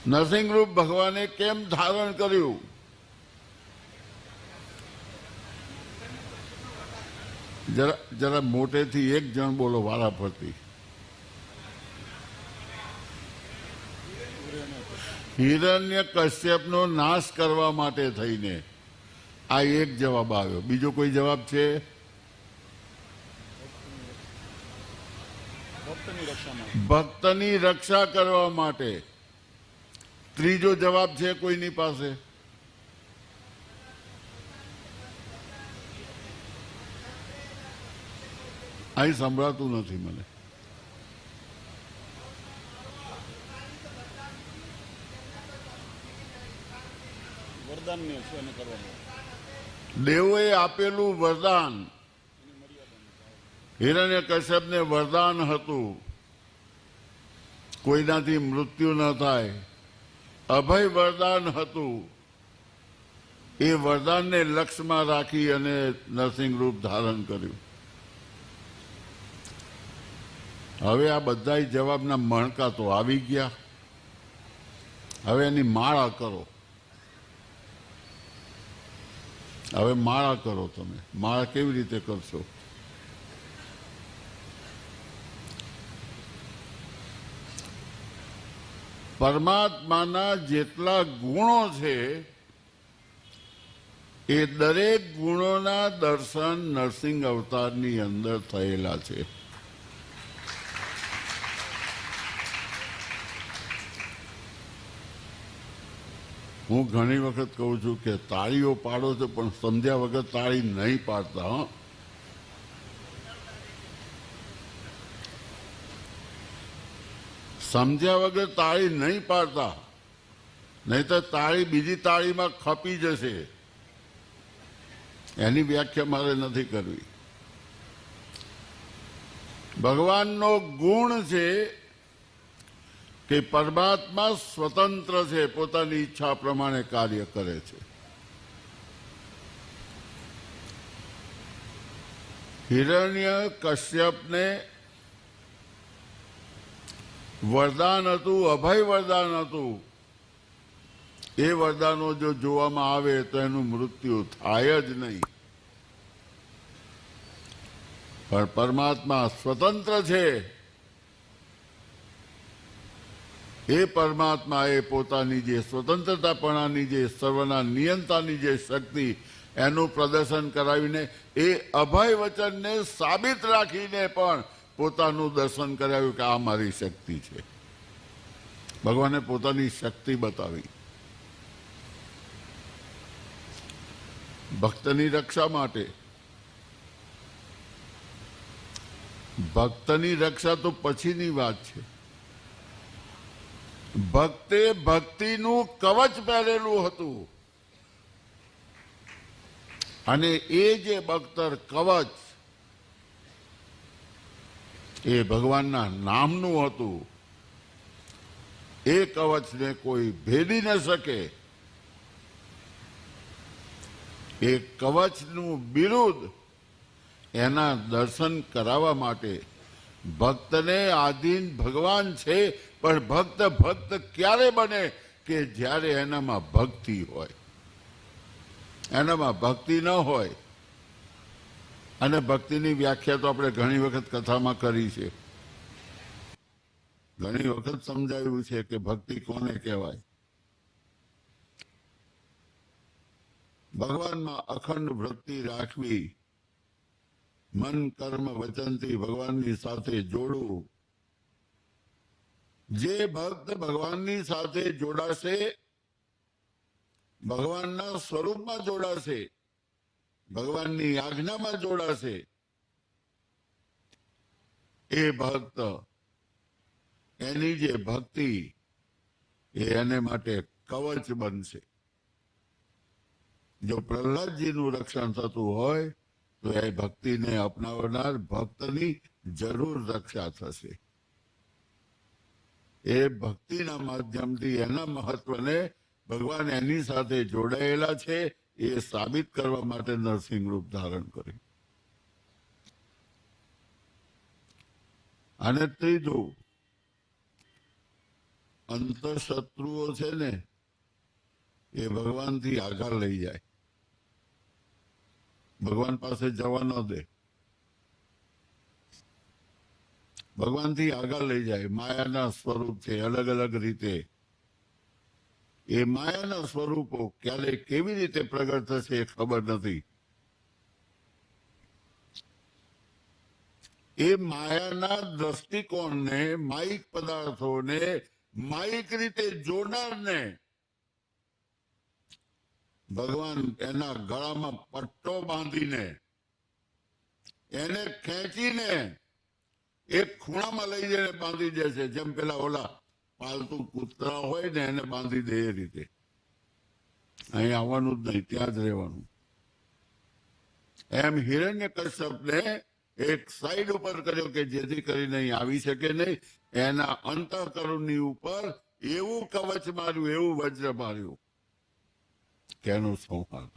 નરસિંહ રૂપ ભગવાને કેમ ધારણ કર્યું? જરા જરા મોટેથી એક જણ બોલો વારા ફરતી. હિરણ્ય કશ્યપનો નાશ કરવા માટે થઈને. આ એક જવાબ આવ્યો. બીજો કોઈ જવાબ છે? ભક્તની રક્ષા કરવા માટે. ત્રીજો જવાબ છે કોઈની પાસે? અહીં સંભળાતું નથી મને. દેવોએ આપેલું વરદાન. હિરણ્ય કશ્યપને વરદાન હતું કોઈનાથી મૃત્યુ ન થાય. અભય વરદાન હતું. એ વરદાનને લક્ષ્યમાં રાખી અને નરસિંહ રૂપ ધારણ કર્યું. હવે આ બધા જવાબના મણકા તો આવી ગયા. હવે એની માળા કરો. હવે માળા કરો. તમે માળા કેવી રીતે કરશો? પરમાત્માના જેટલા ગુણો છે એ દરેક ગુણોના દર્શન નરસિંહ અવતારની અંદર થયેલા છે. હું ઘણી વખત કહું છું કે તાળીઓ પાડો છો પણ સમજ્યા વગર તાળી નહીં પાડતા. હો, સમજ્યા વગર તાળી નહીં પાડતા, નહીં તો તાળી બીજી તાળીમાં ખપી જશે. એની વ્યાખ્યા મારે નથી કરવી. ભગવાનનો ગુણ છે કે પરમાત્મા સ્વતંત્ર છે, પોતાની ઈચ્છા પ્રમાણે કાર્ય કરે છે. હિરણ્ય કશ્યપને વરદાન હતું, અભય વરદાન હતું. એ વરદાનો જો જોવામાં આવે તો એનું મૃત્યુ થાય જ નહીં. પણ પરમાત્મા સ્વતંત્ર છે. એ પરમાત્મા એ પોતાની જે સ્વતંત્રતાપણાની જે સર્વના નિયંતાની જે શક્તિ એનું પ્રદર્શન કરાવીને એ અભય વચનને સાબિત રાખીને પણ પોતાનું દર્શન કરાવ્યું કે આ મારી શક્તિ છે. ભગવાને પોતાની શક્તિ બતાવી. ભક્તની રક્ષા માટે. ભક્તની રક્ષા તો પછીની વાત છે. ભક્તે ભક્તિનું કવચ પહેરેલું હતું અને એ જે બખ્તર કવચ એ ભગવાનના નામનું હતું. એ કવચને કોઈ ભેદી ન શકે. એ કવચનું બિરુદ એના દર્શન કરાવવા માટે ભક્તને આધીન ભગવાન છે. પણ ભક્ત ભક્ત ક્યારે બને કે જ્યારે એનામાં ભક્તિ હોય. એનામાં ભક્તિ ન હોય. અને ભક્તિની વ્યાખ્યા તો આપણે ઘણી વખત કથામાં કરી છે. ઘણી વખત સમજાવ્યું છે કે ભક્તિ કોને કહેવાય. ભગવાનમાં અખંડ ભક્તિ રાખવી, મન કર્મ વચનથી ભગવાનની સાથે જોડવું. જે ભક્ત ભગવાનની સાથે જોડાશે, ભગવાનના સ્વરૂપમાં જોડાશે, ભગવાનની આજ્ઞામાં જોડાશે, એ ભક્ત એની જે ભક્તિ એ એને માટે કવચ બનશે. જો પ્રહલાદજીનું રક્ષણ થતું હોય તો એ ભક્તિને અપનાવનાર ભક્તની જરૂર રક્ષા થશે. એ ભક્તિના માધ્યમથી એના મહત્વને ભગવાન એની સાથે જોડાયેલા છે એ સાબિત કરવા માટે નરસિંહ રૂપ ધારણ કર્યું. અને ત્રીજું, અંતઃશત્રુઓ છે ને એ ભગવાનથી આગળ લઈ જાય, ભગવાન પાસે જવા ન દે, ભગવાનથી આગળ લઈ જાય. માયાના સ્વરૂપ છે અલગ અલગ રીતે. એ માયાના સ્વરૂપો ક્યારે કેવી રીતે પ્રગટ થશે એ ખબર નથી. એ માયાના દ્રષ્ટિકોણને, માયિક પદાર્થોને માયિક રીતે જોનારને ભગવાન એના ગળામાં પટ્ટો બાંધીને એને ખેંચીને એક ખૂણામાં લઈ જઈને બાંધી દે છે. જેમ પેલા ઓલા પાલતુ કૂતરા હોય ને એને બાંધી દે એ રીતે. અહીં આવવાનું જ નહીં, ત્યાં જ રહેવાનું. એમ હિરણ્યકશ્યપને એક સાઈડ ઉપર કર્યો કે જેથી કરીને અહીં આવી શકે નહીં. એના અંતઃકરણની ઉપર એવું કવચ માર્યું, એવું વજ્ર માર્યું કે એનું સંહાર.